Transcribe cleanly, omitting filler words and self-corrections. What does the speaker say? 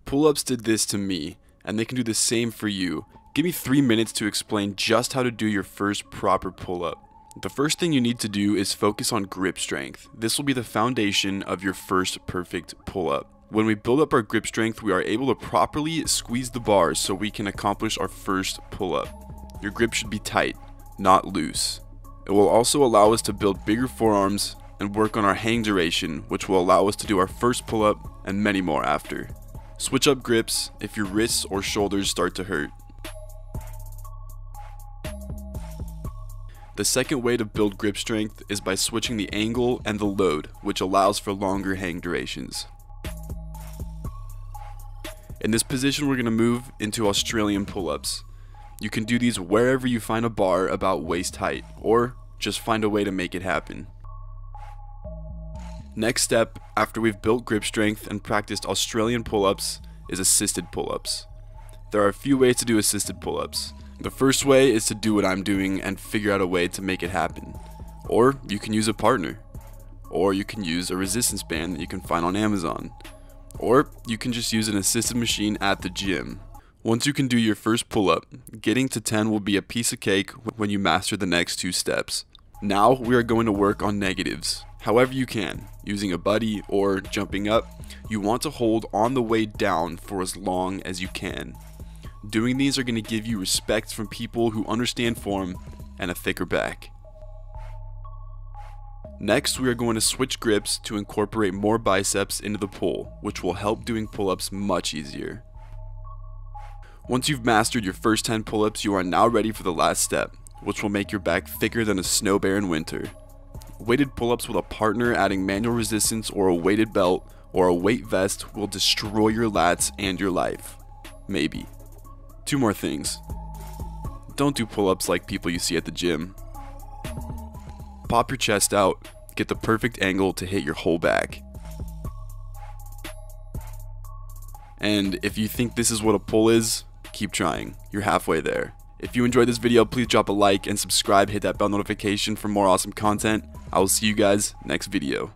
Pull-ups did this to me, and they can do the same for you. Give me 3 minutes to explain just how to do your first proper pull-up. The first thing you need to do is focus on grip strength. This will be the foundation of your first perfect pull-up. When we build up our grip strength, we are able to properly squeeze the bars so we can accomplish our first pull-up. Your grip should be tight, not loose. It will also allow us to build bigger forearms and work on our hang duration, which will allow us to do our first pull-up and many more after. Switch up grips if your wrists or shoulders start to hurt. The second way to build grip strength is by switching the angle and the load, which allows for longer hang durations. In this position, we're going to move into Australian pull-ups. You can do these wherever you find a bar about waist height, or just find a way to make it happen. Next step, after we've built grip strength and practiced Australian pull-ups, is assisted pull-ups. There are a few ways to do assisted pull-ups. The first way is to do what I'm doing and figure out a way to make it happen. Or you can use a partner. Or you can use a resistance band that you can find on Amazon. Or you can just use an assisted machine at the gym. Once you can do your first pull-up, getting to 10 will be a piece of cake when you master the next 2 steps. Now we are going to work on negatives. However you can, using a buddy or jumping up, you want to hold on the way down for as long as you can. Doing these are going to give you respect from people who understand form and a thicker back. Next, we are going to switch grips to incorporate more biceps into the pull, which will help doing pull-ups much easier. Once you've mastered your first 10 pull-ups, you are now ready for the last step, which will make your back thicker than a snow bear in winter. Weighted pull-ups with a partner adding manual resistance or a weighted belt or a weight vest will destroy your lats and your life. Maybe. 2 more things. Don't do pull-ups like people you see at the gym. Pop your chest out, get the perfect angle to hit your whole back. And if you think this is what a pull is, keep trying. You're halfway there. If you enjoyed this video, please drop a like and subscribe, hit that bell notification for more awesome content. I will see you guys next video.